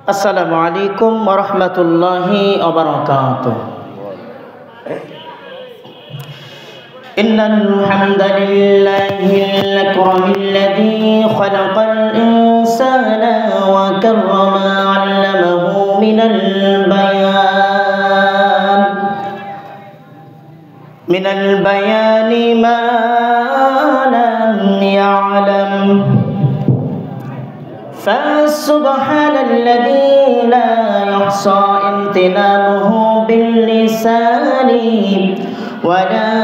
আসসালামু আলাইকুম ওয়া রাহমাতুল্লাহি ওয়া বারাকাতুহু। ইন্নাল হামদালিল্লাহিল আকরামিল্লাযী খালাকাল ইনসানা ওয়া কাররামা 'allamahu মিনাল বায়ানি মা লাম ইয়া'লাম। فسبحان الذي لا يحصى امتنانه باللسان ولا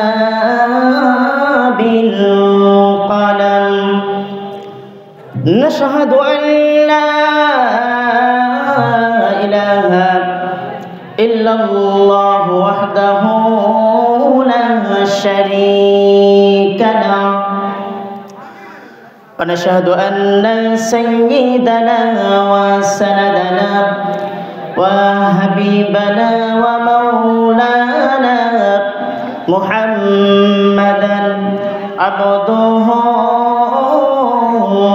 بالقلم. نشهد أن لا إله إلا الله وحده لا شريك له، ونشهد أن سيدنا وسندنا وحبيبنا ومولانا محمدا عبده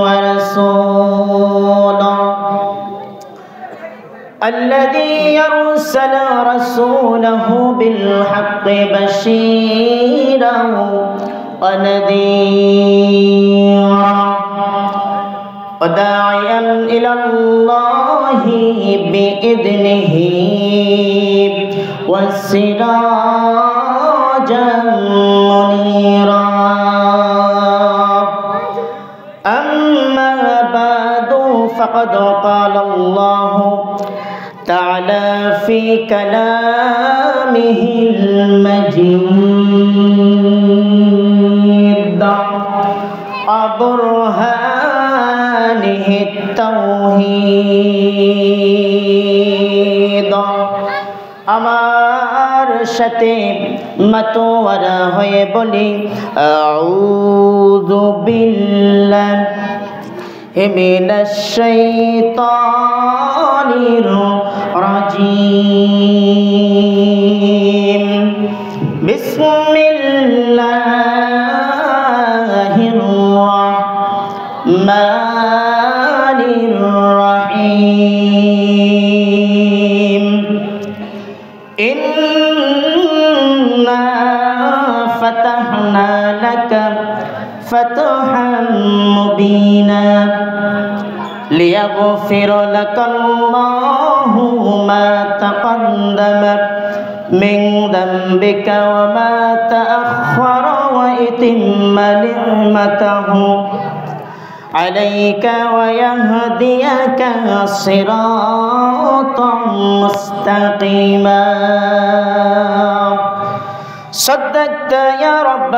ورسوله الذي أرسل رسوله بالحق بشيرا ونذيرا وداعيا إلى الله بإذنه وسراجا منيرا. أما بعد فقد قال الله تعالى في كلامه المجيد وبرهانه التوحيد. আমার সাথে মাতোয়ারা হয়ে বলি আউযু বিল্লাহি মিনাশ শাইতানির রাজিম। বিসমিল্লাহির রাহমানির রাহিম। ইন্না ফাতাহনা লাকা ফাতহাম মুবিনা লিয়াগফিরা লাকাল্লাহু মা তাকাদ্দামা মিন যামবিকা ওয়া মা তাআখারা ওয়া ইতিম্মা নি'মাতাহু عليك ويهديك صراطا مستقيما. صدقت يا رب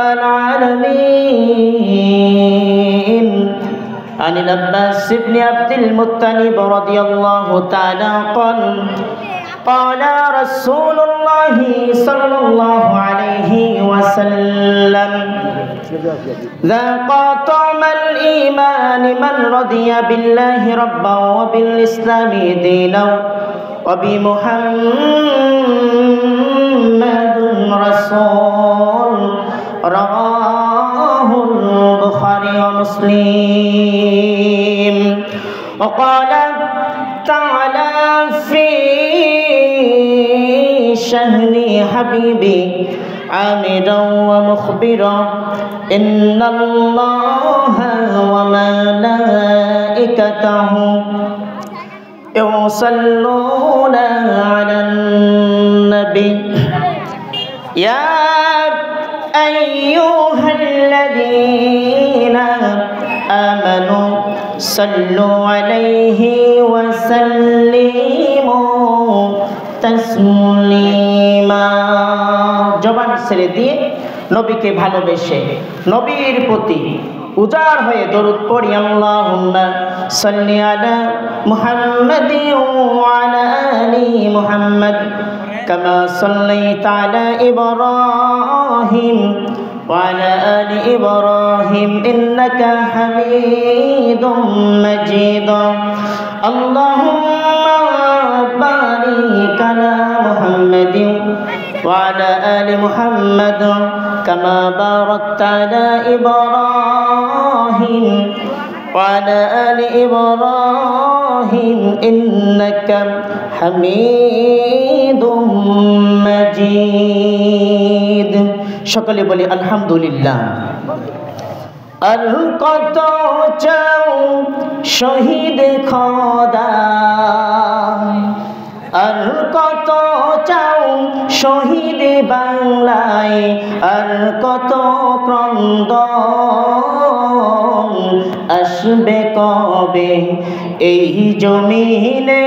العالمين. عن العباس بن عبد المطلب رضي الله تعالى قال قال رسول الله صلى الله عليه وسلم ذاق طعم الإيمان من رضي بالله ربا وبالإسلام دينا وبمحمد رسول. رواه البخاري ومسلم. وقال تعالى في شأن حبيبي عامدا ومخبرا إن الله وملائكته يصلون على النبي يا أيها الذين آمنوا صلوا عليه وسلموا تسليما. জবান ছেড়ে দিয়ে নবীকে ভালোবেসে নবীর প্রতি উজাড় হয়ে দরুদ পড়ি। আল্লাহুম্মা সাল্লি আলা মুহাম্মাদি ওয়া আলা আলি মুহাম্মাদ কামা সাল্লাইতা আলা ইব্রাহিম ওয়া আলা আলি ইব্রাহিম ইন্নাকা হামিদুম মাজিদ। আল্লাহুম্মা বারিক আলা মুহাম্মাদিন وعلى آل محمد كما باركت على إبراهيم وعلى آل إبراهيم إنك حميد مجيد সকলে বলি আলহামদুলিল্লাহ। আর কত চাও শহীদ খোদা, আর কত চাও শহীদ বাংলায়, আর কত ক্রন্দন আসবে কবে এই জমিনে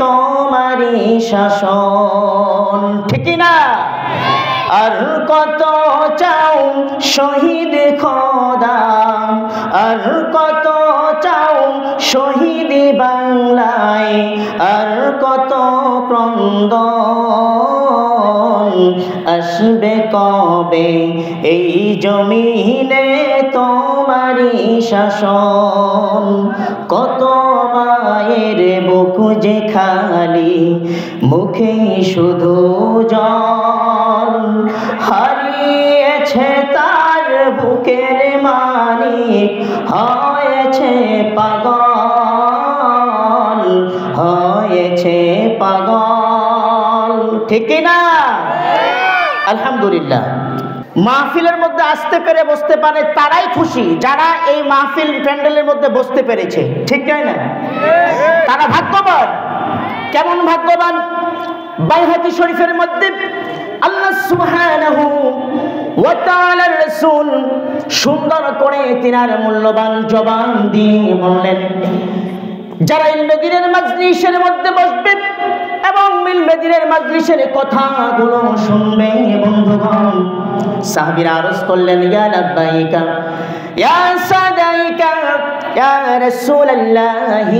তোমারই শাসন, ঠিক না? আর কত চাও শহীদ খোদা, আর কত চাও শহীদ বাংলায়, আর কত ক্রন্দন আসবে কবে এই জমিনে তোমারই শাসন। কত মায়ের বুক যে খালি, মুখে শুধু জল, হারিয়েছে তার বুকের মানিক, হয়েছে পাগল, হয়েছে পাগল, ঠিক না? আলহামদুলিল্লাহ। মাহফিলের মধ্যে আসতে পেরে বসতে পারে তারাই খুশি যারা এই মাহফিল প্যান্ডেলের মধ্যে বসতে পেরেছে, ঠিক না? তারা ভাগ্যবান। কেমন ভাগ্যবান? বাইহাকি শরীফের মধ্যে আল্লাহ সুবহানাহু ওয়া তাআলার রাসূল সুন্দর করে তিনার মূল্যবান জবান দিয়ে বললেন, যারা ইলমে দ্বীনের মাজলিসের মধ্যে বসবে এবং ইলমে দ্বীনের মাজলিসের কথাগুলো শুনবে, বন্ধুগণ, সাহাবীরা আরজ করলেন, ইয়া লাব্বাইকা ইয়া সাদাইকা ইয়া রাসূলুল্লাহ,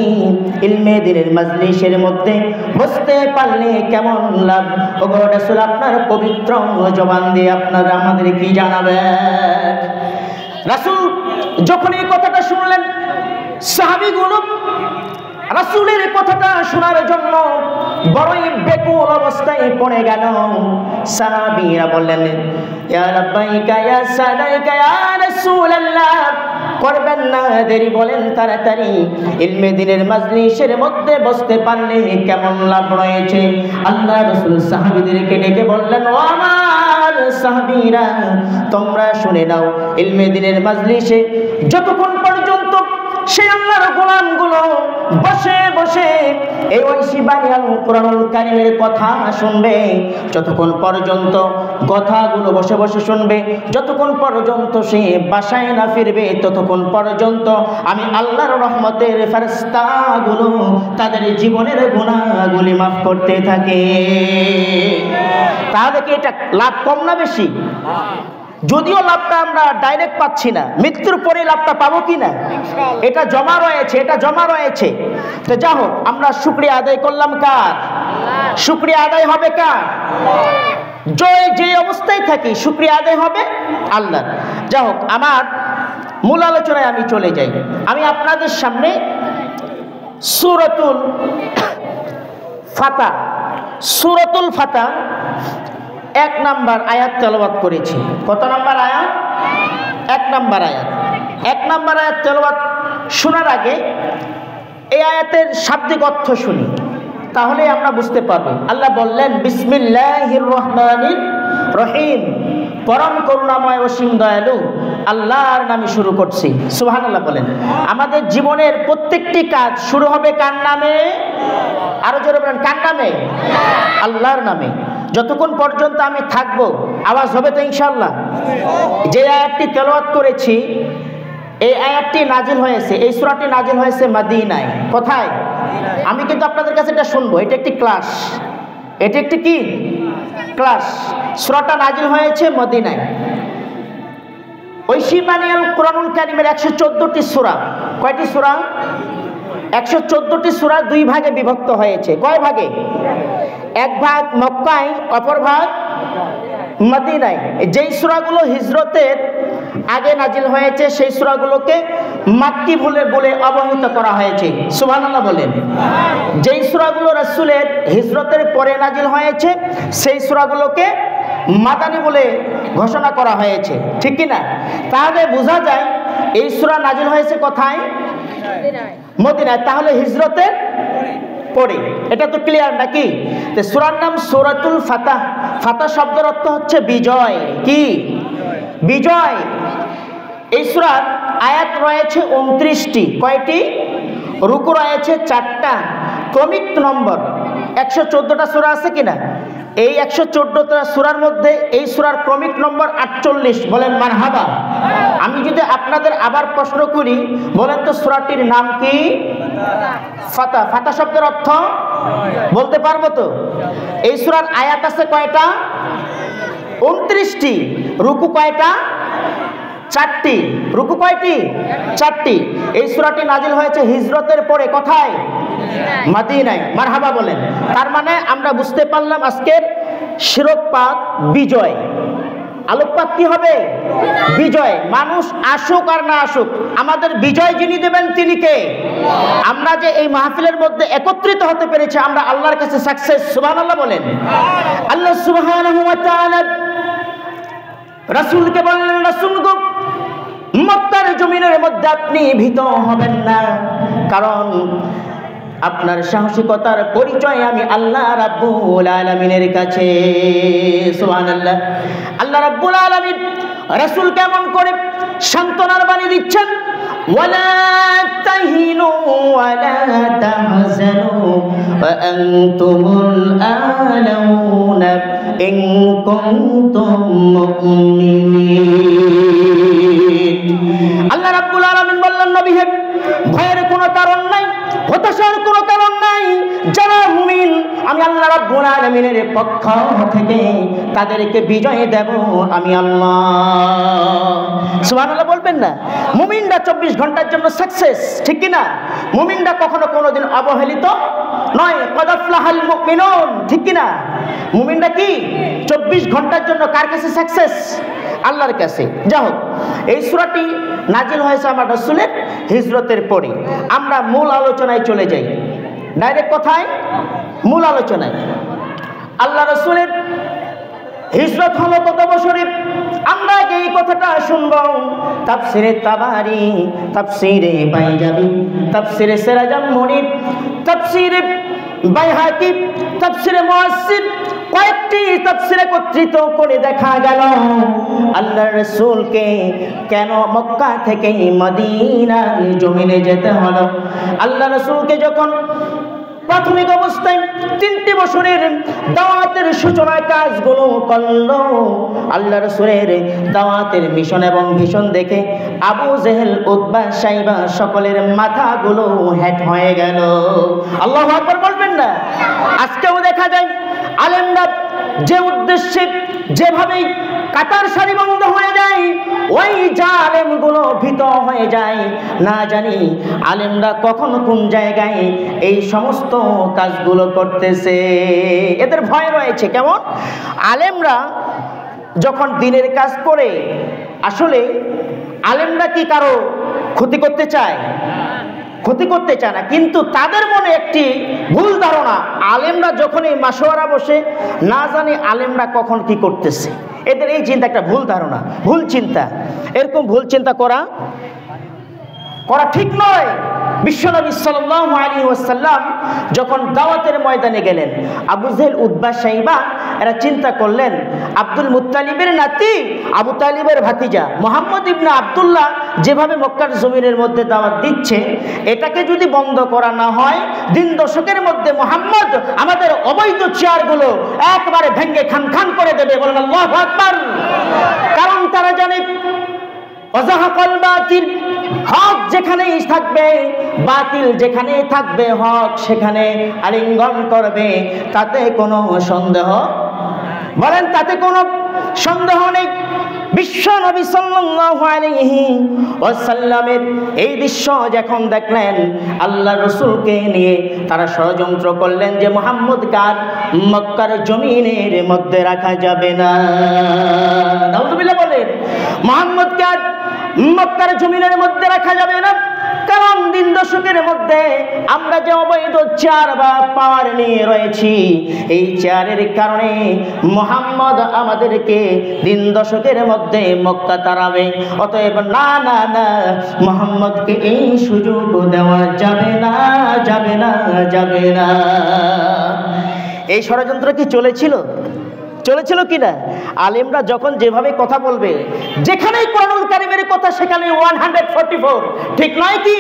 ইলমে দ্বীনের মাজলিসের মধ্যে বসতে পারলে কেমন লাভ? ওগো রাসূল, আপনার পবিত্র জবান দিয়ে আপনারা আমাদের কি জানাবেন? রাসূল যখন এই কথাটা শুনলেন, সাহাবীগুলো রাসূলের কথাটা শোনার জন্য বড়ই বেকুল অবস্থায় পড়ে গেল। সাহাবীরা বললেন, ইয়া লাব্বাইকা ইয়া সাদাইকা ইয়া রাসূলুল্লাহ, করবেন না দেরি, বলেন তাড়াতাড়ি, ইলমে দ্বীনের মাজলিসের মধ্যে বসতে পারলে কেমন লাভ রয়েছে? আল্লাহ রাসূল সাহাবীদেরকে ডেকে বললেন, ও আমার সাহাবীরা, তোমরা শুনে নাও, ইলমে দ্বীনের মাজলিসে যতক্ষণ পর্যন্ত সেই আল্লাহর গোলামগুলো বসে বসে এই ঐশী বাণী কোরআনুল কারীমের কথা শুনবে, যতক্ষণ পর্যন্ত কথাগুলো বসে বসে শুনবে, যতক্ষণ পর্যন্ত সে বাসায় না ফিরবে, ততক্ষণ পর্যন্ত আমি আল্লাহর রহমতের ফেরেশতাগুলো তাদের জীবনের গুনাহগুলি মাফ করতে থাকে। তাহলে কি এটা লাভ কম না বেশি? যদিও লাভটা আমরা ডাইরেক্ট পাচ্ছি না, মৃত্যুর পরে লাভটা পাবো কিনা, এটা জমা রয়েছে, এটা জমা রয়েছে। তো যা হোক, আমরা শুকরিয়া আদায় করলাম কার? শুকরিয়া আদায় হবে কার? যে অবস্থায় থাকি শুকরিয়া আদায় হবে আল্লাহর। যা হোক, আমার মূল আলোচনায় আমি চলে যাই। আমি আপনাদের সামনে সূরাতুল ফাতহ, সূরাতুল ফাতহ 1 নাম্বার আয়াত তেলাওয়াত করেছি। কত নাম্বার আয়াত? 1 নাম্বার আয়াত। 1 নাম্বার আয়াত তেলাওয়াত শোনার আগে এই আয়াতের শাব্দিক অর্থ শুনি, তাহলে আমরা বুঝতে পারবো। আল্লাহ বললেন, বিসমিল্লাহির রহমানির রহিম, পরম করুণাময় অসীম দয়ালু আল্লাহর নামে শুরু করছি। সুবহানাল্লাহ বলেন। আমাদের জীবনের প্রত্যেকটি কাজ শুরু হবে কার নামে? আরো জোরে বলেন, কার নামে? আল্লাহর নামে। যতক্ষণ পর্যন্ত আমি থাকবো আওয়াজ হবে তো ইনশাআল্লাহ। যে আয়াতটি তেলাওয়াত করেছি, এই আয়াতটি নাজিল হয়েছে, এই সূরাটি নাজিল হয়েছে মদিনায়। কোথায়? আমি কিন্তু আপনাদের কাছে এটা শুনবো, এটা একটি ক্লাস, এটা একটি কি ক্লাস। সূরাটা নাজিল হয়েছে মদিনায়। ঐশী বাণী কোরআনুল কারীমের 114টি সূরা। কয়টি সূরা? 114টি সূরা 2 ভাগে বিভক্ত হয়েছে। কয় ভাগে? এক ভাগ মক্কায়, অপর ভাগ মদিনায়। যেই সূরাগুলো হিজরতের আগে নাজিল হয়েছে সেই সূরাগুলোকে মাক্কি বলে অবহিত করা হয়েছে। সুবহানাল্লাহ বলেন। যেই সূরাগুলো রাসূলের হিজরতের পরে নাজিল হয়েছে সেই সূরাগুলোকে মাদানী বলে ঘোষণা করা হয়েছে, ঠিক কি না? তাহলে বোঝা যায় এই সূরা নাজিল হয়েছে কোথায়? মদিনায়। তাহলে হিজরতের পরে, এটা তো ক্লিয়ার নাকি? তো সূরার নাম সূরাতুল ফাতাহ। ফাতাহ শব্দের অর্থ হচ্ছে বিজয়। কি বিজয়? এই সূরার আয়াত রয়েছে 29টি। কয়টি? রুকু রয়েছে 4টা। ক্রমিক নম্বর 114টা সূরা আছে কিনা? এই 114টা সূরার মধ্যে এই সূরার ক্রমিক নম্বর 48। বলেন মারহাবা। আমি যদি আপনাদের আবার প্রশ্ন করি, বলেন তো সূরাটির নাম কি? ফাতাহ। ফাতাহ শব্দের অর্থ বলতে পারবো তো? এই সূরার আয়াত আছে কয়টা? 29টি। রুকু কয়টা? 4টি। রুকু কয়টি? 4টি। এই সূরাটি নাজিল হয়েছে হিজরতের পরে। কোথায়? মদিনায়। মারহাবা বলেন। তার মানে আমরা বুঝতে পারলাম আজকের শিরোপাত বিজয়। আলোকপাত কি হবে? বিজয়। মানুষ আসুক আর না আসুক, আমাদের বিজয় যিনি দেবেন তিনি কে? আমরা যে এই মাহফিলের মধ্যে একত্রিত হতে পেরেছি, আমরা আল্লাহর কাছে সাকসেস। সুবহানাল্লাহ বলেন। আল্লাহ সুবহানাহু ওয়া তাআলা রাসূলকে বললেন, রাসূল গো, মক্কার জমিনের মধ্যে আপনি ভীত হবেন না, কারণ আপনার সাহসিকতার পরিচয় আমি আল্লাহ রাব্বুল আলামিনের কাছে। সুবহানাল্লাহ। আল্লাহ রাব্বুল আলামিন রাসূল কেমন করে সান্ত্বনার বাণী দিচ্ছেন? ওয়ালা তাহিনু ওয়ালা তাহজানু ওয়া আনতুমুল আলাউনা ইন কুনতুম মুমিনিন। আল্লাহ রাব্বুল আলামিন বললেন, নবী হে, ভয়ের কোনো কারণ নাই, হতাশার কোনো কারণ নাই। যারা মুমিন, আমি আল্লাহ রাব্বুল আলামিনের পক্ষ থেকে তাদেরকে বিজয় দেব আমি আল্লাহ। সুবহানাল্লাহ বলবেন না? মুমিনরা 24 ঘন্টার জন্য সাকসেস, ঠিক কি না? মুমিনরা কখনো কোনোদিন অবহেলিত নয়। ক্বাদ আফলাহাল মুমিনুন, ঠিক কি না? মুমিনরা কি 24 ঘন্টার জন্য কার কাছে সাকসেস? আল্লাহর কাছে। যাই হোক, এই সূরাটি নাজিল হয়েছে আমার রাসূলের হিজরতের পরে। আমরা মূল আলোচনায় চলে যাই। ডাইরেক্ট কথায় মূল আলোচনায়। আল্লাহ রাসূলের হিজরত হলো কত বছরে? আমরা এই কথাটা শুনব তাফসিরে তাবারি, তাফসিরে বাইজাবি, তাফসিরে সিরাজাম মুনির, তাফসিরে বাইহাকি, তাফসিরে মুয়াসসির, কয়েকটি তাফসিরে একত্রিত করে দেখা গেল আল্লাহর রাসূলকে কেন মক্কা থেকে মদিনার জমিনে যেতে হলো। আল্লাহ রাসূলকে যখন প্রাথমিক অবস্থায় 3টি বছরের দাওয়াতের সূচনা কাজগুলো করলো, আল্লাহ রাসূলের দাওয়াতের মিশন এবং ভিশন দেখে আবু জেহেল, উতবা, সাইবা সকলের মাথাগুলো হেট হয়ে গেল। আল্লাহু আকবার বলবেন না? আজকেও দেখা যায় আলেমরা যে উদ্দেশ্যে যেভাবেই কাতার সারিবন্ধ হয়ে যায়, ওই জালেমগুলো ভীত হয়ে যায়। না জানি আলেমরা কখন কোন জায়গায় এই সমস্ত কাজগুলো করতেছে, এদের ভয় রয়েছে। কেমন? আলেমরা যখন দিনের কাজ করে, আসলে আলেমরা কি কারো ক্ষতি করতে চায়? ক্ষতি করতে চায় না, কিন্তু তাদের মনে একটি ভুল ধারণা, আলেমরা যখন এই মাশওয়ারা বসে, না জানি আলেমরা কখন কি করতেছে। এদের এই চিন্তা একটা ভুল ধারণা, ভুল চিন্তা। এরকম ভুল চিন্তা করা ঠিক নয়। বিশ্বনবী সাল্লাল্লাহু আলাইহি ওয়াসাল্লাম যখন দাওয়াতের ময়দানে গেলেন, আবু জেহেল, উতবা, সাইবা এরা চিন্তা করলেন আব্দুল মুত্তালিবের নাতি, আবু তালিবের ভাতিজা মুহাম্মদ ইবনে আব্দুল্লাহ যেভাবে মক্কার জমিনের মধ্যে দাওয়াত দিচ্ছে, এটাকে যদি বন্ধ করা না হয়, দিন দশকের মধ্যে মুহাম্মদ আমাদের অবৈধ চেয়ারগুলো একবারে ভেঙে খান খান করে দেবে। বলেন আল্লাহু আকবার। কারণ তারা জানে ওয়াজাহাকাল বাতিল, হক যেখানেই থাকবে, বাতিল যেখানে থাকবে, হক সেখানে আলিঙ্গন করবে। তাতে কোনো সন্দেহ, বলেন তাতে কোনো সন্দেহ নেই। বিশ্ব নবী সাল্লাল্লাহু আলাইহি ওয়াসাল্লামের এই দৃশ্য যখন দেখলেন, আল্লাহ রাসূলকে নিয়ে তারা ষড়যন্ত্র করলেন যে মুহাম্মদ কার মক্কার জমিনের মধ্যে রাখা যাবে না। নাউযুবিল্লাহ বলেন। মুহাম্মদ কার মক্কার জমিনের মধ্যে রাখা যাবে না। কারণ দিন দশকের মধ্যে আমরা যে অবৈধ চেয়ার বা পাওয়ার নিয়ে রয়েছি, এই চেয়ারের কারণে মুহাম্মদ আমাদেরকে দিন দশকের মধ্যে মক্কা তাড়াবে। অতএব না না না, মুহাম্মদকে এই সুযোগ দেওয়া যাবে না, যাবে না, যাবে না। এই ষড়যন্ত্র কি চলেছিল? চলেছিল কিনা? আলেমরা যখন যেভাবে কথা বলবে, যেখানেই কোরআনুল কারীমের কথা সেখানে 144, ঠিক নয় কি?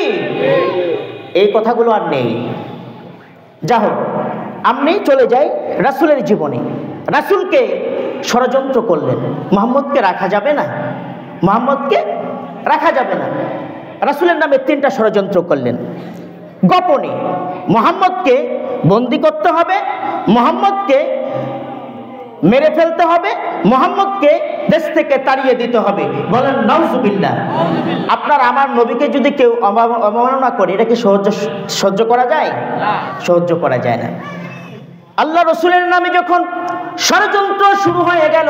এই কথাগুলো আর নেই। যা হোক, আমি চলে যাই রাসূলের জীবনে। রাসূলকে ষড়যন্ত্র করলেন, মুহাম্মদকে রাখা যাবে না, মুহাম্মদকে রাখা যাবে না। রাসূলের নামে 3টা ষড়যন্ত্র করলেন গোপনে। মুহাম্মদকে বন্দী করতে হবে, মুহাম্মদকে মেরে ফেলতে হবে, মুহাম্মদকে দেশ থেকে তাড়িয়ে দিতে হবে। বলেন নাউজুবিল্লাহ। আপনার আমার নবীকে যদি কেউ অবমাননা করে, এটা কি সহ্য করা যায়? সহ্য করা যায় না। আল্লাহ রসুলের নামে যখন ষড়যন্ত্র শুরু হয়ে গেল,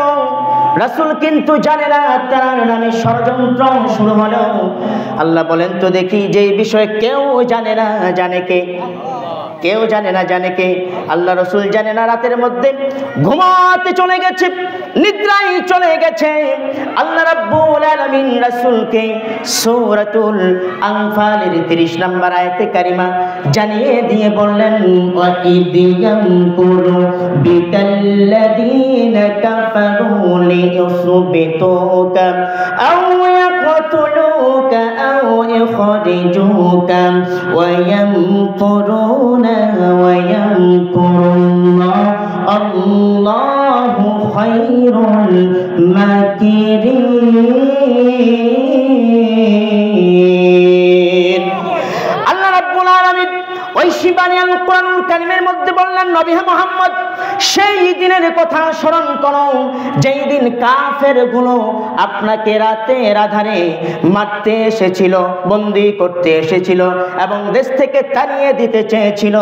রাসূল কিন্তু জানে না তার নামে ষড়যন্ত্র শুরু হলো। আল্লাহ বলেন, তো দেখি যে বিষয়ে কেউ জানে না, জানে কে? কেউ জানে না, জানে কে? আল্লাহ রসুল জানে না। রাতের মধ্যে ঘুমাতে চলে গেছে, নিদ্রায় চলে গেছে। আল্লাহ রাব্বুল আলামিন রাসূলকে সূরাতুল আনফালের 30 নম্বর আয়াতে কারিমা জানিয়ে দিয়ে বললেন, ওয়া ইদিয়ামকুরু বিকাল্লাযীনা কাফারু লিয়ুসবিতুকা আও ইয়াকতুলুকা আও ইখরিজুকা ওয়া ইয়ামকুরুনা ওয়ায়ামকুরুল্লাহ আল্লাহু খায়রুল মাকিরিন। আল্লাহ রাব্বুল আলামিন ওই শিবানী আল কোরআনুল কারীমের মধ্যে বললেন, নবী মুহাম্মদ, সেই দিনের কথা স্মরণ করো যেই দিন কাফেরগুলো আপনাকে রাতের আধারে মারতে এসেছিল, বন্দী করতে এসেছিল এবং দেশ থেকে তাড়িয়ে দিতে চেয়েছিল।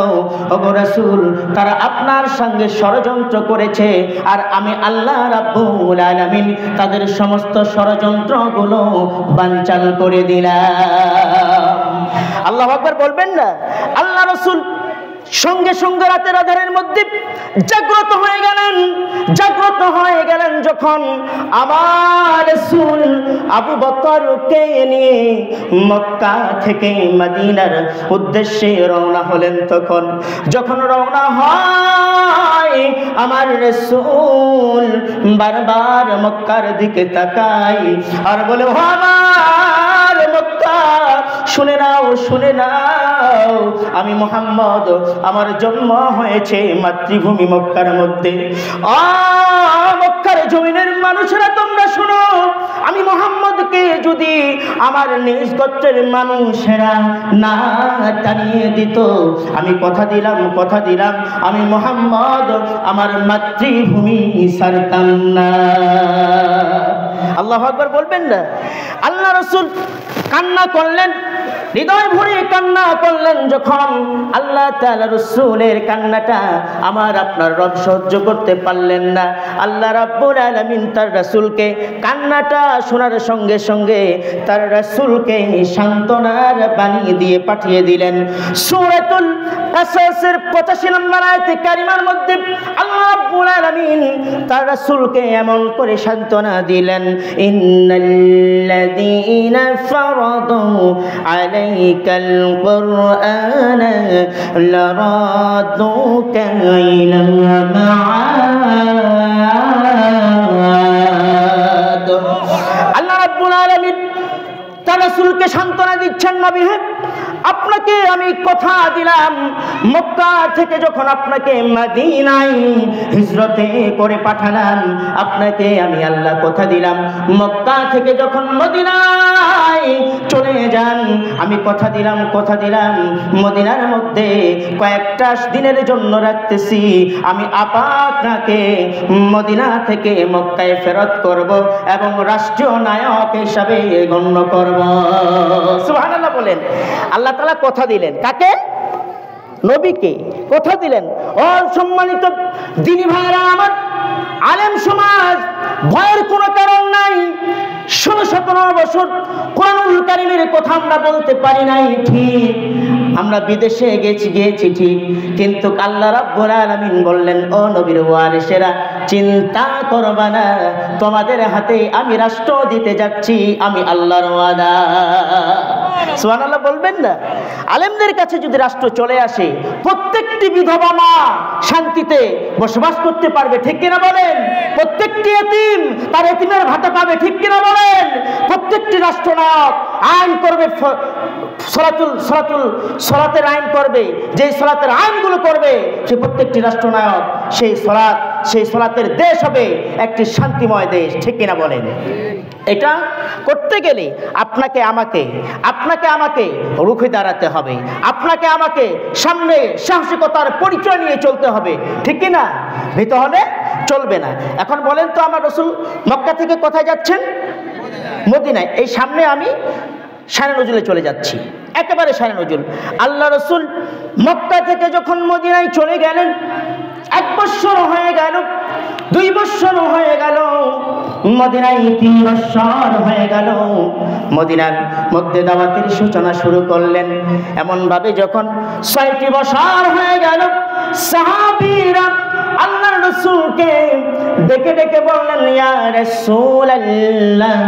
ওগো রাসূল, তারা আপনার সঙ্গে ষড়যন্ত্র করেছে, আর আমি আল্লাহ রাব্বুল আলামিন তাদের সমস্ত ষড়যন্ত্রগুলো বানচাল করে দিলাম। আল্লাহু আকবার বলবেন না? আল্লাহ রাসূল সঙ্গে সঙ্গে রাতের আধারের মধ্যে জাগ্রত হয়ে গেলেন। জাগ্রত হয়ে গেলেন যখন আমার রাসূল আবু বকরকে নিয়ে মক্কা থেকে মদিনার উদ্দেশ্যে রওনা হলেন। তখন যখন রওনা হয়, আমার রাসূল বারবার মক্কার দিকে তাকায় আর বলে, ও আমার মক্কা, শুনে নাও, শুনে নাও, আমি মুহাম্মদ, আমার জন্ম হয়েছে মাতৃভূমি মক্কার মধ্যে। মক্কার জমিনের মানুষেরা তোমরা শোনো, আমি মুহাম্মদকে যদি আমার নিজ গোত্রের মানুষেরা না টানিয়ে দিত, আমি কথা দিলাম, কথা দিলাম, আমি মুহাম্মদ আমার মাতৃভূমি ছাড়তাম না। আল্লাহু আকবার বলবেন না? আল্লাহ রাসূল কান্না করলেন, হৃদয় ভরে কান্না করলেন। যখন আল্লাহ তাআলা রাসূলের কান্নাটা আমার আপনার রব সহ্য করতে পারলেন না, আল্লাহ রাব্বুল আলামিন তার রাসূলকে কান্নাটা শোনার সঙ্গে সঙ্গে তার রাসূলকে সান্ত্বনার বাণী দিয়ে পাঠিয়ে দিলেন। সূরাতুল কাসাসের 85 নম্বর আয়াতে কারিমার মধ্যে আল্লাহ রাব্বুল আলামিন তার রাসূলকে এমন করে সান্ত্বনা দিলেন, ইন্নাল্লাযীনা ফারাদু আলাইকাল কুরআনা লারাদুকা ইলা মাআদ। আল্লাহ রাব্বুল আলামিন তার রাসূলকে সান্ত্বনা দিচ্ছেন, নবী, হ্যাঁ, আপনাকে আমি কথা দিলাম, মক্কা থেকে যখন আপনাকে মদিনায় হিজরতে করে পাঠালাম, আপনাকে আমি আল্লাহ কথা দিলাম, মক্কা থেকে যখন মদিনায় চলে যান, আমি কথা দিলাম, কথা দিলাম, মদিনার মধ্যে কয়েকটা দিনের জন্য রাখতেছি, আমি আপনাকে মদিনা থেকে মক্কায় ফেরত করব এবং রাষ্ট্রীয় নায়ক হিসাবে গণ্য করব। সুবহানাল্লাহ বলেন। আল্লাহ তাআলা কথা দিলেন কাকে? নবীকে কথা দিলেন। ও সম্মানিত দিনী ভাইরা আমার, আলেম সমাজ, ভয়ের কোনো কারণ নাই। 16-17 বছর কোরআনুল কারীমের কথা আমরা বলতে পারি নাই ঠিক, আমরা বিদেশে গিয়েছি ঠিক, কিন্তু আল্লাহ রাব্বুল আলামিন বললেন, ও নবীর ওয়ারিসেরা, চিন্তা করবা না, তোমাদের হাতে আমি রাষ্ট্র দিতে যাচ্ছি, আমি আল্লাহর ওয়াদা। সুবহানাল্লাহ বলবেন না? আলেমদের কাছে যদি রাষ্ট্র চলে আসে, প্রত্যেকটি বিধবা মা শান্তিতে বসবাস করতে পারবে, ঠিক কিনা বলেন? প্রত্যেকটি এতিম তার এতিমের ভাতা পাবে, ঠিক কিনা বলেন? প্রত্যেকটি রাষ্ট্রনায়ক আইন করবে, সলাতের আইন করবে, যে সলাতের আইনগুলো করবে সে প্রত্যেকটি রাষ্ট্রনায়ক সেই সলাতের দেশ হবে একটি শান্তিময় দেশ, ঠিক কিনা বলেন? এটা করতে গেলে আপনাকে আমাকে রুখে দাঁড়াতে হবে, আপনাকে আমাকে সামনে সাহসিকতার পরিচয় নিয়ে চলতে হবে, ঠিক কিনা? ভীত হলে চলবে না। এখন বলেন তো, আমার রাসূল মক্কা থেকে কোথায় যাচ্ছেন? মদিনায়। এই সামনে আমি শানে নজুলে চলে যাচ্ছি, একেবারে শানে নজুল। আল্লাহ রাসূল মক্কা থেকে যখন মদিনায় চলে গেলেন, 1 বছর হয়ে গেল, 2 বছর হয়ে গেল, মদিনায় 3 বছর হয়ে গেল। মদিনার মধ্যে দাওয়াতের সূচনা শুরু করলেন। এমন ভাবে যখন 6টি বছর হয়ে গেল, সাহাবীরা আল্লাহর রাসূলকে ডেকে ডেকে বললেন, ইয়া রাসূলুল্লাহ,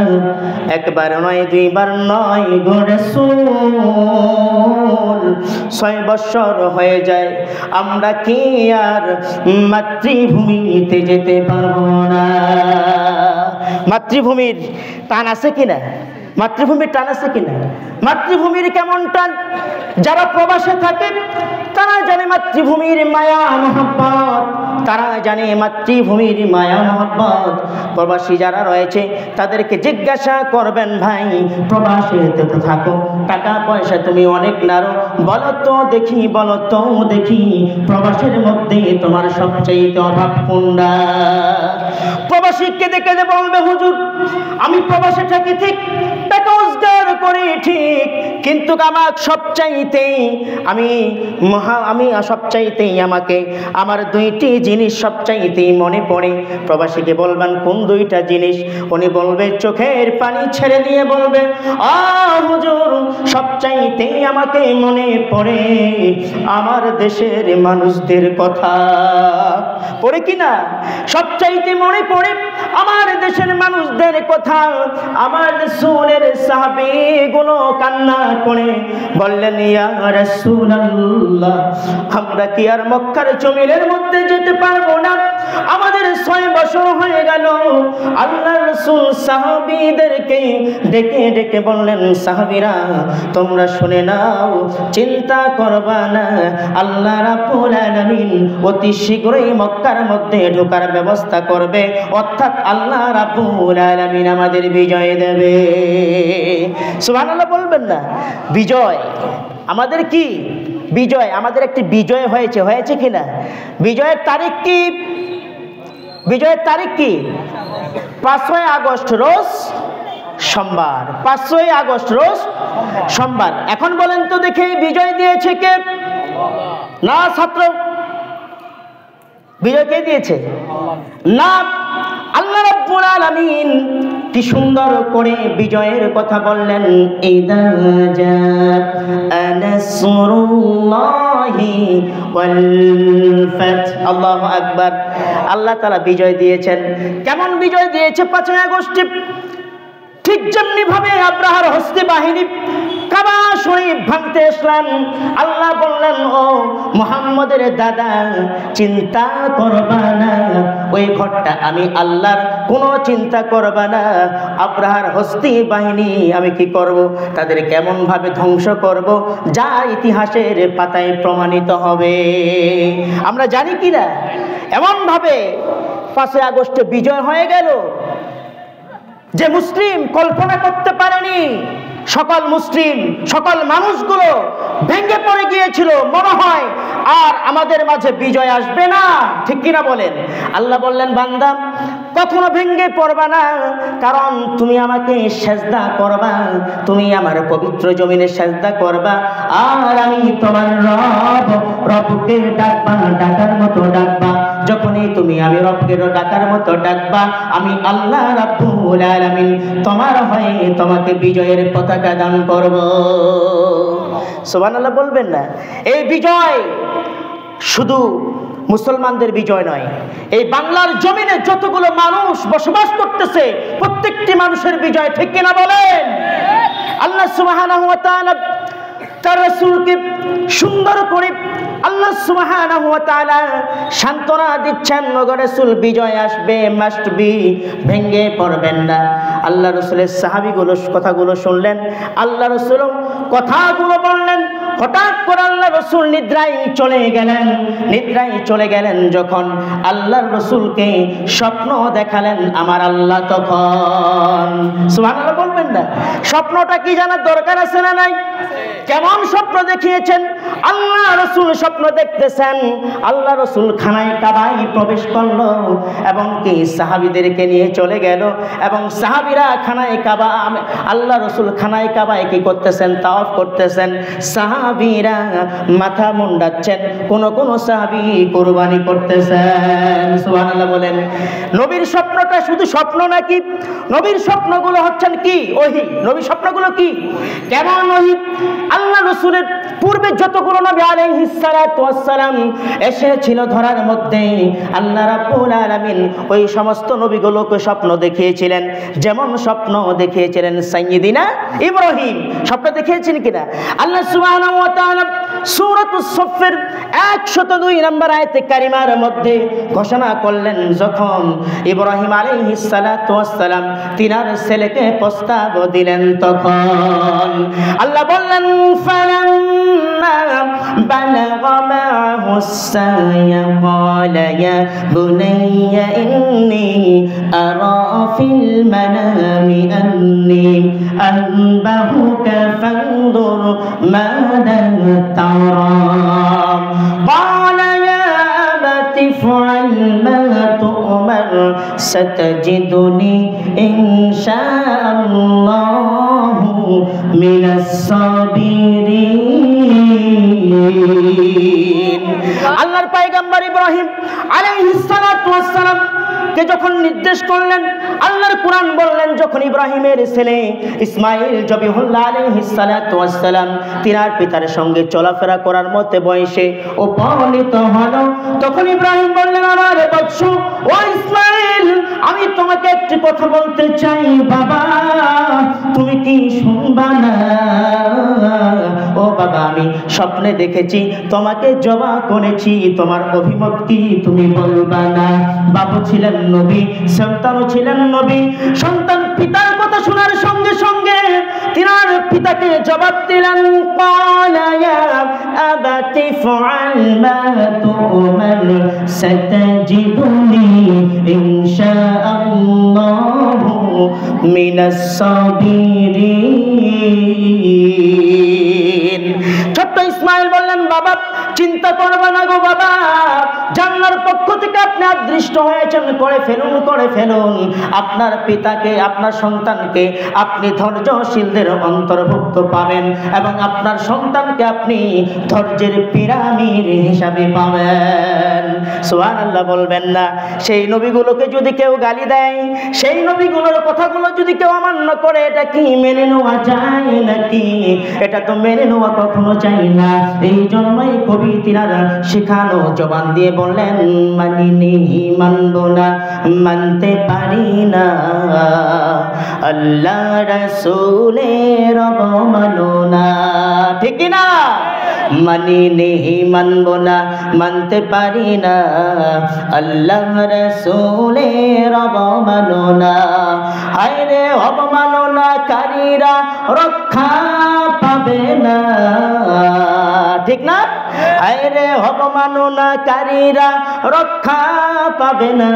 একবার নয়, 2 বার নয় গো রাসূল, 6 বছর হয়ে যায়, আমরা কি আর মাতৃভূমিতে যেতে পারবো না? মাতৃভূমির টান আছে কিনা? মাতৃভূমির টান আছে কিনা? মাতৃভূমির কেমন টান? যারা প্রবাসে থাকে তারা জানে মাতৃভূমির মায়া মহব্বত, তারা জানে মাতৃভূমির মায়া মহব্বত। প্রবাসী যারা রয়েছে তাদেরকে জিজ্ঞাসা করবেন, ভাই প্রবাসে তো থাকো, টাকা পয়সা তুমি অনেক নাড়ো, বলো তো দেখি প্রবাসের মধ্যে তোমার সবচেয়ে অভাব কোনটা? প্রবাসীকে দেখে যে বলবে, হুজুর আমি প্রবাসে থাকি ঠিক, টাকা রোজগার করি ঠিক, কিন্তু আমার সবচাইতেই আমাকে আমার 2টি জিনিস সবচাইতেই মনে পড়ে। প্রবাসীকে বলবেন, কোন 2টা জিনিস? উনি বলবে, চোখের পানি ছেড়ে দিয়ে বলবে, হুজুর সবচাইতেই আমাকে মনে পড়ে আমার দেশের মানুষদের কথা। পড়ে কিনা? সবচাইতে মনে পড়ে আমার দেশের মানুষদের কথা। আমার রাসূলের সাহাবীগুলো কান্না করে বললেন, ইয়া রাসূলুল্লাহ, আমরা কি আর মক্কার জমিনের মধ্যে যেতে পারবো না? আমাদের 6 বছর হয়ে গেল। আল্লাহর রাসূল সাহাবীদেরকে ডেকে ডেকে বললেন, সাহাবীরা তোমরা শুনে নাও, চিন্তা করবা না, আল্লাহ রাব্বুল আলামিন অতি শীঘ্রই মক্কার মধ্যে ঢোকার ব্যবস্থা করবে, অর্থাৎ আল্লাহ রাব্বুল আলামিন আমাদের বিজয় দেবে। সুবহানাল্লাহ বলবেন না? বিজয় আমাদের কি? বিজয় আমাদের একটি বিজয় হয়েছে কিনা? বিজয়ের তারিখ কি? 5ই আগস্ট রোজ সোমবার। 5ই আগস্ট রোজ সোমবার। এখন বলেন তো দেখে, বিজয় দিয়েছে কে? না ছাত্র, বিজয় কে দিয়েছে? না, আল্লাহ রাব্বুল আলামিন কি সুন্দর করে বিজয়ের কথা বললেন, ইযা জাআ নাসরুল্লাহি ওয়াল ফাত। আল্লাহু আকবার। আল্লাহ তাআলা বিজয় দিয়েছেন। কেমন বিজয় দিয়েছে? 5ই আগস্টে ঠিক যেমনি ভাবে আব্রাহার হস্তি বাহিনী কাবা শরীফ ভাঙতে আসলেন, আল্লাহ বললেন, ও মুহাম্মদের দাদা, চিন্তা করবা না, ওই ঘরটা আমি আল্লাহর, কোনো চিন্তা করবা না। আব্রাহার হস্তি বাহিনী আমি কি করব? তাদের কেমন ভাবে ধ্বংস করব, যা ইতিহাসের পাতায় প্রমাণিত হবে। আমরা জানি কিনা? এমন ভাবে 5ই আগস্টে বিজয় হয়ে গেল যে মুসলিম কল্পনা করতে পারেনি। সকল মানুষগুলো ভেঙে পড়ে গিয়েছিল, মনে হয় আর আমাদের মাঝে বিজয় আসবে না, ঠিক কিনা বলেন? আল্লাহ বললেন, বান্দা কখনো ভেঙে পড়বা না, কারণ তুমি আমাকে সেজদা করবা, তুমি আমার পবিত্র জমিনে সেজদা করবা, আর আমি তোমার রবকে ডাকবা, ডাকার মতো ডাকবা। যখনই তুমি আমি রবকে ডাকার মতো ডাকবা, আমি আল্লাহ রাব্বুল আলামিন তোমার হয়ে তোমাকে বিজয়ের পতাকা দান করব। সুবহানাল্লাহ বলবেন না? এই বিজয় শুধু মুসলমানদের বিজয় নয়, এই বাংলার জমিনে যতগুলো মানুষ বসবাস করতেছে প্রত্যেকটি মানুষের বিজয়, ঠিক কিনা বলেন? আল্লাহ সুবহানাহু ওয়া তাআলা তার রাসূলকে সুন্দর করে আল্লাহ সুবহানাহু ওয়া তাআলা সান্ত্বনা দিচ্ছেন, ওগো রাসূল বিজয় আসবে, মাস্ট বি, ভেঙে পড়বেন না। আল্লাহ রাসূলের সাহাবীগুলো কথাগুলো শুনলেন, আল্লাহ রাসূল কথাগুলো বললেন। হঠাৎ করে আল্লাহ রাসূল নিদ্রায় চলে গেলেন। যখন আল্লাহর রাসূলকে স্বপ্ন দেখালেন আমার আল্লাহ, তখন সুবহানাল্লাহ বলবেন না? স্বপ্নটা কি জানার দরকার আছে না নাই? কেমন স্বপ্ন দেখিয়েছেন? আল্লাহ রাসূল স্বপ্ন দেখতেছেন, আল্লাহ রাসূল খানায় কাবায় প্রবেশ করলো এবং কি সাহাবীদেরকে নিয়ে চলে গেল, এবং সাহাবীরা খানায় কাবা, আল্লাহ রাসূল খানায় কাবায় কি করতেছেন? তাওয়াফ করতেছেন। সাহাবীরা মাথা মুন্ডাচ্ছেন, কোন কোন সাহাবী কুরবানি করতেছেন। সুবহানাল্লাহ বলেন। নবীর স্বপ্নটা শুধু স্বপ্ন নাকি? নবীর স্বপ্নগুলো হচ্ছেন কি? ওহী। নবীর স্বপ্নগুলো কি? কেমন ওহী? আল্লাহ রাসূলের পূর্বে যতগুলো নবী আলাইহিস সালাতু ওয়াস সালাম এসেছিল ধরার মধ্যে, আল্লাহ রাব্বুল আলামিন ওই সমস্ত নবীগুলোকে স্বপ্ন দেখিয়েছিলেন। যেমন স্বপ্ন দেখিয়েছিলেন সাইয়্যিদিনা ইব্রাহিম। স্বপ্ন দেখিয়েছেন কিনা? আল্লাহ সুবহানাহু ওয়া তাআলা সূরাতুস সফফের 102 নম্বর আয়াতে কারিমার মধ্যে ঘোষণা করলেন, যখন ইব্রাহিম আলাইহিস সালাতু ওয়াস সালাম তিনার ছেলেকে প্রস্তাব দিলেন, তখন আল্লাহ বললেন ফালাম্মা বালাগা মা'হুস সা'য়া ক্বালা ইয়া বুনাইয়া ইন্নী আরা ফিল মানামি আন্নী আনবাহুকা ফানদুর মাযা তারা ক্বালা ইয়া আবাতি ইফআল মা তু'মার সাতাজিদুনি ইনশাআল্লাহু মিনাস সাবিরিন। আল্লাহর পয়গম্বর ইব্রাহিম আলাইহিস সালাতু ওয়াস সালাম কে যখন নির্দেশ করলেন, আল্লাহর কোরআন বললেন, যখন ইব্রাহিমের ছেলে ইসমাঈল জবিহুল্লাহ আলাইহিস সালাতু ওয়াস সালাম তিনার পিতার সঙ্গে চলাফেরা করার মতো বয়সে উপনীত হলো, তখন ইব্রাহিম বললেন, আমার বৎস ও ইসমাঈল, আমি তোমাকে একটি কথা বলতে চাই বাবা, তুমি কি শুনবা না? ও বাবা, আমি স্বপ্নে দেখেছি তোমাকে জবা করেছি, তোমার অভিমত কি তুমি বলবা না? বাবা ছিলেন নবী, সন্তানও ছিলেন নবী। সন্তান পিতার কথা শোনার সঙ্গে সঙ্গে তিনার পিতাকে জবাব দিলেন, ক্বালা ইয়া আবাতি ইফআল মা তু'মার সাতাজিদুনি ইনশাআল্লাহু মিনাস সাবিরিন। ছোট্ট ইসমাঈল বললেন, বাবা চিন্তা করবে না গো বাবা, জান্নার পক্ষ থেকে আপনি আদৃষ্ট হয়েছেন, করে ফেলুন। আপনার পিতাকে, আপনার সন্তানকে আপনি ধৈর্যশীলদের অন্তর্ভুক্ত পাবেন, এবং আপনার সন্তানকে আপনি ধৈর্যের পিরামিড হিসাবে পাবেন। সুবহানাল্লাহ বলবেন না? সেই নবীগুলোকে যদি কেউ গালি দেয়, সেই নবীগুলোর কথাগুলো যদি কেউ অমান্য করে, এটা কি মেনে নেওয়া যায় নাকি? এটা তো মেনে নেওয়া কখনো যায় না। এই জন্যই কবি তিনারা শেখানো জবান দিয়ে বললেন, মানিনি মানব না, মানতে পারি না, আল্লাহ রাসূলের অবমাননা। ঠিক না? মানিনি মানব না, মানতে পারি না, আল্লাহ রাসূলের অবমাননা। হায় রে অবমাননাকারীরা রক্ষা পাবে না, ঠিক না? হায় রে অবমাননাকারীরা রক্ষা পাবে না,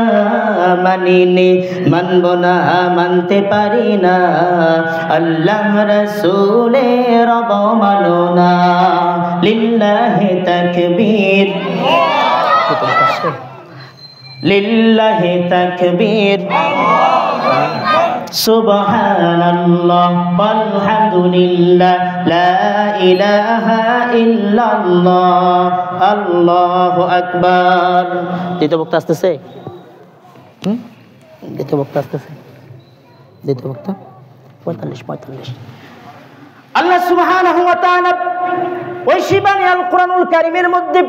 মানিনি মানব না, মানতে পারি না, আল্লাহ রাসূলের অবমাননা। লিল্লাহি তাকবীর, লিল্লাহি তাকবীর, সুবহানাল্লাহ ওয়ালহামদুলিল্লাহ, লা ইলাহা ইল্লাল্লাহ, আল্লাহু আকবার। দ্বিতীয় বক্তা আসতেছে। দ্বিতীয় বক্তা আসতেছে, দ্বিতীয় বক্তা 45। আল্লাহ সুবহানাহু ওয়া তাআলা ওই শিবানী আল কোরআনুল কারীমের মধ্যে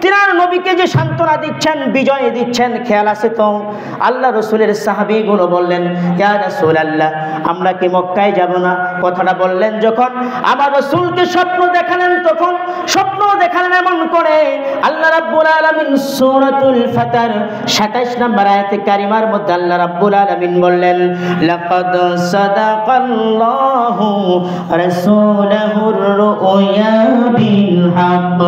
তিনার নবীকে যে সান্ত্বনা দিচ্ছেন, বিজয় দিচ্ছেন, খেয়াল আছে তো? আল্লাহ রসুলের সাহাবীগুলো বললেন, ইয়া রাসূলুল্লাহ, আমরা কি মক্কায় যাব না? কথাটা বললেন যখন আমার রসুলকে স্বপ্ন দেখালেন, তখন স্বপ্ন দেখালেন এমন করে আল্লাহ রাব্বুল আলামিন সূরাতুল ফাতর 27 নম্বর আয়াতে কারিমার মধ্যে আল্লাহ রাব্বুল আলামিন বললেন, লাকাদ সাদাকাল্লাহু রাসূলাহুর রুয়া বিল হক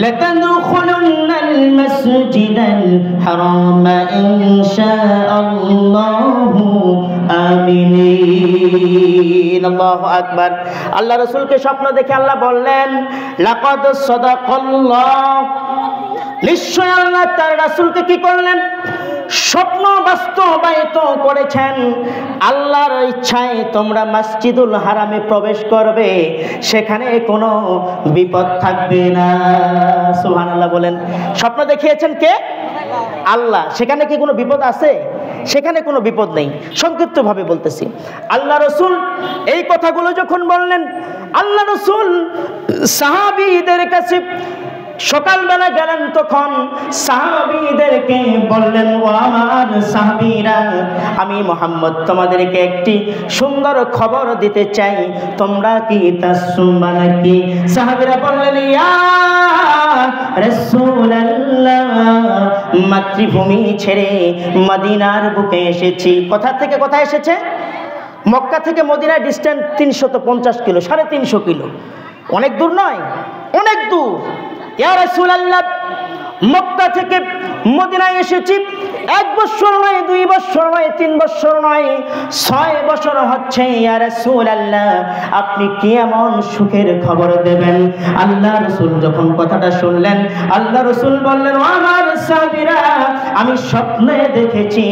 লাতাদখুলুন্নাল মাসজিদাল হারাম ইনশাআল্লাহু আমিনিন। আল্লাহু আকবার। আল্লাহ রাসূলকে স্বপ্ন দেখে আল্লাহ বললেন, লাকাদ সাদাকাল্লাহ, নিশ্চয় আল্লাহ তার রাসূলকে কি করলেন? স্বপ্ন বাস্তবায়িত করেছেন। আল্লাহর ইচ্ছায় তোমরা মসজিদুল হারামে প্রবেশ করবে, সেখানে কোনো বিপদ থাকবে না। সুবহানাল্লাহ বলেন। স্বপ্ন দেখিয়েছেন কে? আল্লাহ। সেখানে কি কোনো বিপদ আছে? সেখানে কোনো বিপদ নেই। সংক্ষিপ্তভাবে বলতেছি, আল্লাহ রসুল এই কথাগুলো যখন বললেন, আল্লাহ রসুল সাহাবীদের কাছে সকালবেলা গেলেন, তখন সাহাবীদেরকে বললেন, ও আমার সাহাবীরা, আমি মুহাম্মদ তোমাদেরকে একটি সুন্দর খবর দিতে চাই, তোমরা কি তা শুনবা নাকি? সাহাবীরা বললেন, ইয়া রাসূলুল্লাহ, মাতৃভূমি ছেড়ে মদিনার বুকে এসেছি। কোথা থেকে কোথায় এসেছে? মক্কা থেকে মদিনার ডিস্টেন্স 350 কিলো, 350 কিলো। অনেক দূর নয়, অনেক দূর। ইয়া রাসূলুল্লাহ, মক্কা থেকে মদিনায় এসেছি 1 বছর নয়, 2 বছর নয়, 3 বছর নয়, 6 বছর হচ্ছে। ইয়া রাসূলুল্লাহ, আপনি কি এমন সুখের খবর দেবেন? আল্লাহ রাসূল যখন কথাটা শুনলেন, আল্লাহ রাসূল বললেন, ও আমার সাহাবীরা, আমি স্বপ্নে দেখেছি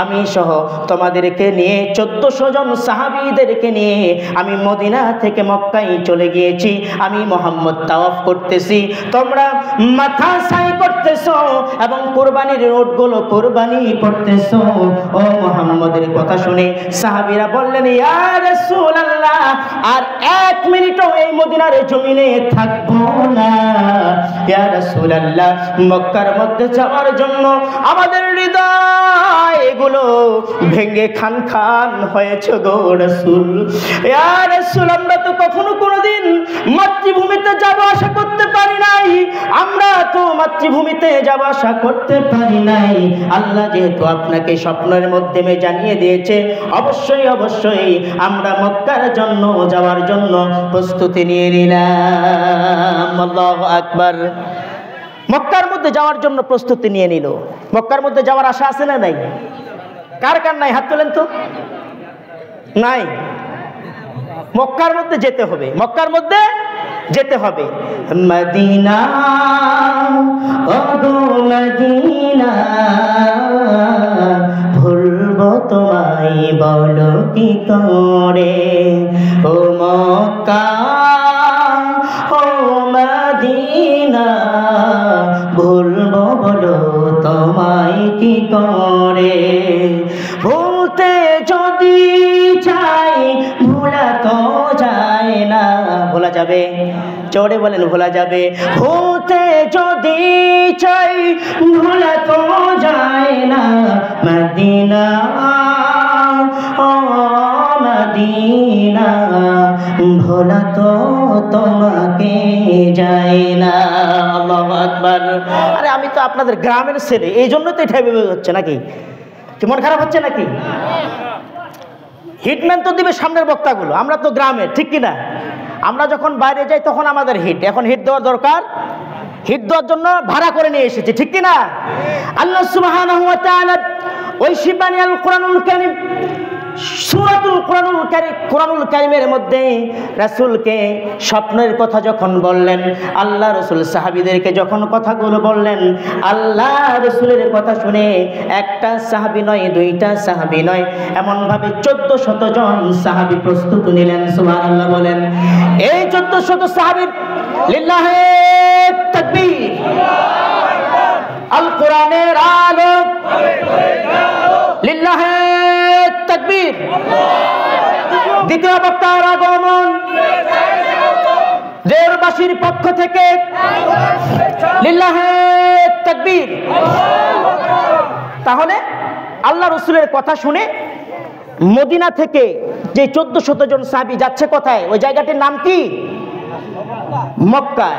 আমি সহ তোমাদেরকে নিয়ে 1400 জন সাহাবীদেরকে নিয়ে আমি মদিনা থেকে মক্কায় চলে গিয়েছি। আমি মুহাম্মদ তাওয়াফ করতেছি, তোমরা মাথা সাই করতেছো এবং কুরবানির উটগুলো কুরবানি করতেছো। ও মুহাম্মদের কথা শুনে সাহাবীরা বললেন, ইয়া রাসূলুল্লাহ, আর 1 মিনিটও এই মদিনার জমিনে থাকবো না। ইয়া রাসূলুল্লাহ, মক্কার মধ্যে যাওয়ার জন্য আমাদের হৃদয় এগুলো ভেঙে খান খান হয়েছে গো রাসূল। ইয়া রাসূল, আমরা তো কখনো কোনোদিন মাতৃভূমিতে যাব আশা করতে পারি নাই, আমরা তো মাতৃভূমিতে যাব আশা করতে পারি নাই। আল্লাহ যেহেতু আপনাকে স্বপ্নের মাধ্যমে জানিয়ে দিয়েছে, অবশ্যই অবশ্যই আমরা মক্কার জন্য যাওয়ার জন্য প্রস্তুতি নিয়ে নিলাম। আল্লাহু আকবার। মক্কার মধ্যে যাওয়ার জন্য প্রস্তুতি নিয়ে নিল। মক্কার মধ্যে যাওয়ার আশা আছে না নাই? কার কার নাই? হাত তোলেন তো। নাই? মক্কার মধ্যে যেতে হবে, মক্কার মধ্যে যেতে হবে। মদিনা, ও গো মদিনা, ভুলবো তোমায় বলো কি করে? ও মক্কা, ও মদিনা, ভুলবো বলো তোমায় কি করে? ভুলতে যদি চাই ভোলা তো যায় না। ভোলা যাবে? চোরে বলেন ভোলা যাবে। ভুলতে যদি চাই ভোলা তো যায় না। মদিনা, ও মদিনা, ভোলা তো তোমাকে যায় না। আল্লাহু আকবার। আরে আমি তো আপনাদের গ্রামের ছেলে, এই জন্য তো এটা ভেবে হচ্ছে নাকি? কি মন খারাপ হচ্ছে নাকি? হিটম্যান তো দিবে সামনের বক্তাগুলো, আমরা তো গ্রামের, ঠিক কিনা? আমরা যখন বাইরে যাই তখন আমাদের হিট, এখন হিট দেওয়ার দরকার, হিট দেওয়ার জন্য ভাড়া করে নিয়ে এসেছি, ঠিক কিনা? আল্লাহ সুবহানাহু ওয়া তাআলা ওই শিবানী আল কোরআনুল কারীম সূরাতুল কোরআনুল কারীমের মধ্যে রাসূলকে স্বপ্নের কথা যখন বললেন, আল্লাহ রাসূল সাহাবীদেরকে যখন কথাগুলো বললেন, আল্লাহ রাসূলের কথা শুনে একটা সাহাবী নয়, 2টা সাহাবী নয়, এমনভাবে 1400 জন সাহাবী প্রস্তুত নিলেন। সুবহানাল্লাহ বলেন। এই 1400 সাহাবীর লিল্লাহি তাকবীর। আল কোরআনের আলো লিল্লাহে তাকবীর। দ্বিতীয় বক্তার আগমন, দেশবাসীর পক্ষ থেকে লিল্লাহে তাকবীর। তাহলে আল্লাহ রসুলের কথা শুনে মদিনা থেকে যে 1400 জন সাহাবী যাচ্ছে কোথায়? ওই জায়গাটির নাম কি? মক্কা।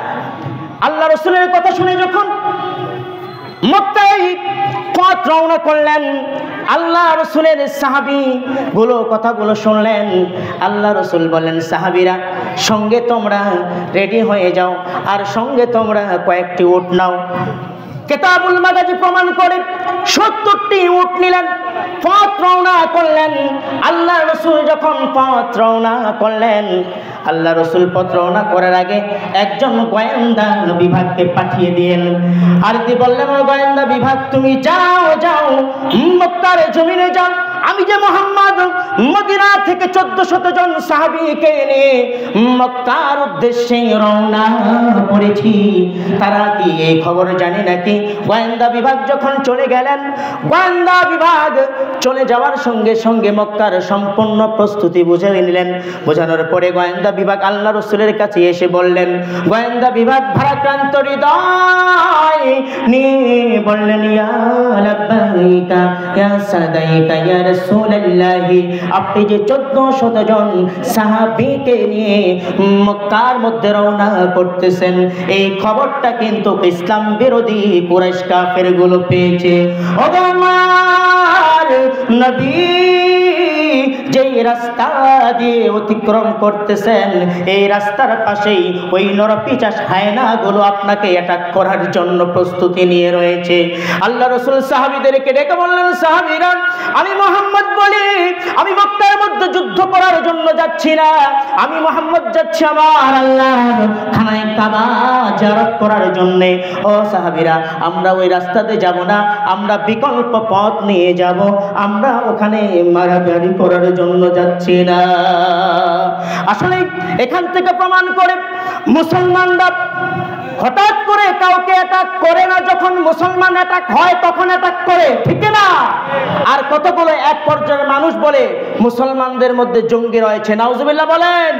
আল্লাহ রসুলের কথা শুনে যখন মক্কায় পথ রওনা করলেন, আল্লাহ রসুলের সাহাবী গুলো কথাগুলো শুনলেন। আল্লাহ রসুল বলেন, সাহাবীরা সঙ্গে তোমরা রেডি হয়ে যাও, আর সঙ্গে তোমরা কয়েকটি উট নাও। কিতাবুল মাগাজি প্রমাণ করে 70টি উট নিলেন, পথ রওনা করলেন। আল্লাহ রসুল যখন পথ রওনা করলেন, আল্লাহ রসুল পথ রওনা করার আগে একজন গোয়েন্দা বিভাগকে পাঠিয়ে দিলেন। আর তিনি বললেন, ও গোয়েন্দা বিভাগ, তুমি যাও যাও মক্কার জমিনে যাও। আমি যে মুহাম্মদ মদিনা থেকে 1400 জন সাহাবীকে নিয়ে মক্কার উদ্দেশ্যে রওনা করেছি, তারা কি এই খবর জানে নাকি? গোয়েন্দা বিভাগ যখন চলে গেলেন, গোয়েন্দা বিভাগ চলে যাওয়ার সঙ্গে সঙ্গে মক্কার সম্পূর্ণ প্রস্তুতি বুঝে নিলেন। বোঝানোর পরে গোয়েন্দা বিভাগ আল্লাহ রসুলের কাছে এসে বললেন, গোয়েন্দা বিভাগ ভারাক্রান্ত হৃদয় নিয়ে বললেন, ইয়া লাব্বাইকা ইয়া সাদাইকা ইয়া রাসূলুল্লাহ, আপনি যে 1400 জন সাহাবীকে নিয়ে মক্কার মধ্যে রওনা করতেছেন, এই খবরটা কিন্তু ইসলাম বিরোধী কুরাইশ কাফেরগুলো পেয়েছে। ও আমার নবী যেই রাস্তা দিয়ে অতিক্রম করতেছেন, এই রাস্তার পাশেই ওই নরপিচাস হায়নাগুলো আপনাকে অ্যাটাক করার জন্য প্রস্তুতি নিয়ে রয়েছে। আল্লাহ রসুল সাহাবীদেরকে ডেকে বললেন, সাহাবীরা, আমি মুহাম্মদ বলি, আমি মক্কার মধ্যে যুদ্ধ করার জন্য যাচ্ছি না, আমি মুহাম্মদ যাচ্ছি আমার আল্লাহর খানায় কাবা জিয়ারত করার জন্য। ও সাহাবীরা, আমরা ওই রাস্তাতে যাব না, আমরা বিকল্প পথ নিয়ে যাব, আমরা ওখানে মারামারি করার জন্য যাচ্ছি না। আসলে এখান থেকে প্রমাণ করে মুসলমানরা হঠাৎ করে কাউকে অ্যাটাক করে না, যখন মুসলমান অ্যাটাক হয় তখন অ্যাটাক করে, ঠিক না? আর কতগুলো এক পর্যায়ের মানুষ বলে মুসলমানদের মধ্যে জঙ্গি রয়েছে। নাউজুবিল্লাহ বলেন।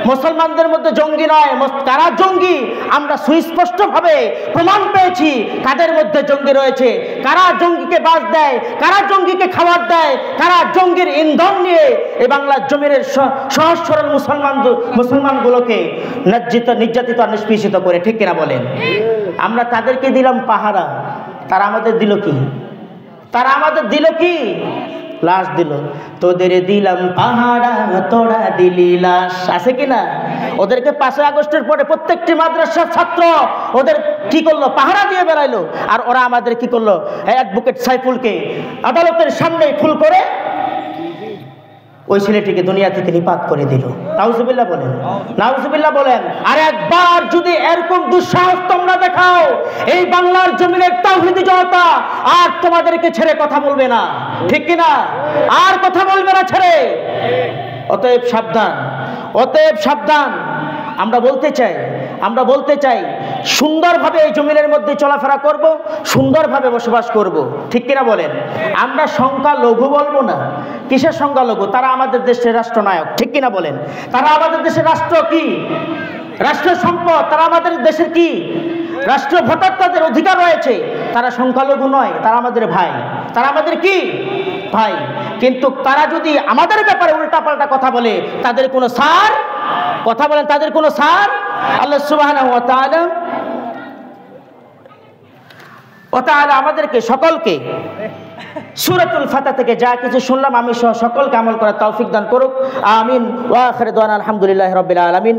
মুসলমানদের মধ্যে জঙ্গি নয়, কারা জঙ্গি আমরা সুস্পষ্টভাবে প্রমাণ পেয়েছি কাদের মধ্যে জঙ্গি রয়েছে, কারা জঙ্গিকে বাস দেয়, কারা জঙ্গিকে খাবার দেয়, কারা জঙ্গির ইন্ধন নিয়ে এই বাংলার জমিনের সহজ সরল মুসলমানগুলোকে নির্যাতিত আর নিষ্পেষিত করে, ঠিক কিনা বলেন? আমরা তাদেরকে দিলাম পাহারা, তারা আমাদের দিল কি? তারা আমাদের দিল কি? লাশ দিল। তোদের দিলাম পাহারা, তোরা দিলি লাশ, আছে কিনা? ওদেরকে 5 আগস্টের পরে প্রত্যেকটি মাদ্রাসার ছাত্র ওদের কি করলো? পাহারা দিয়ে বেড়াইলো। আর ওরা আমাদের কি করলো? অ্যাডভোকেট সাইফুলকে আদালতের সামনে ফুল করে ওই ছেলেটিকে দুনিয়া থেকে নিপাত করে দিল। নাউজুবিল্লাহ বলেন, নাউজুবিল্লাহ বলেন। আর একবার যদি এরকম দুঃসাহস তোমরা দেখাও, এই বাংলার জমিনের তাওহীদি জনতা আর তোমাদেরকে ছেড়ে কথা বলবে না, ঠিক কিনা? আর কথা বলবে না ছেড়ে। অতএব সাবধান, অতএব সাবধান। আমরা বলতে চাই সুন্দরভাবে এই জমিনের মধ্যে চলাফেরা করব, সুন্দরভাবে বসবাস করব, ঠিক কিনা বলেন? আমরা সংখ্যালঘু বলবো না। কিসের সংখ্যালঘু? তারা আমাদের দেশের রাষ্ট্রনায়ক, ঠিক কিনা বলেন? তারা আমাদের দেশের রাষ্ট্র কি? রাষ্ট্র সম্পদ। তারা আমাদের দেশের কি? রাষ্ট্র ভোটার, তাদের অধিকার রয়েছে। তারা সংখ্যালঘু নয়, তারা আমাদের ভাই। তারা আমাদের কি? ভাই। কিন্তু তারা যদি আমাদের ব্যাপারে উল্টাপাল্টা কথা বলে, তাদের কোনো সার, কথা বলেন, তাদের কোনো সার? আল্লাহ সুবহানাহু ওয়া তাআলা আমাদেরকে সকলকে সূরাতুল ফাতিহা থেকে যা কিছু শুনলাম আমি সকলকে আমল করার তৌফিক দান করুক। আমিন। ওয়া আখিরু দাওয়ানা আলহামদুলিল্লাহি রাব্বিল আলামিন।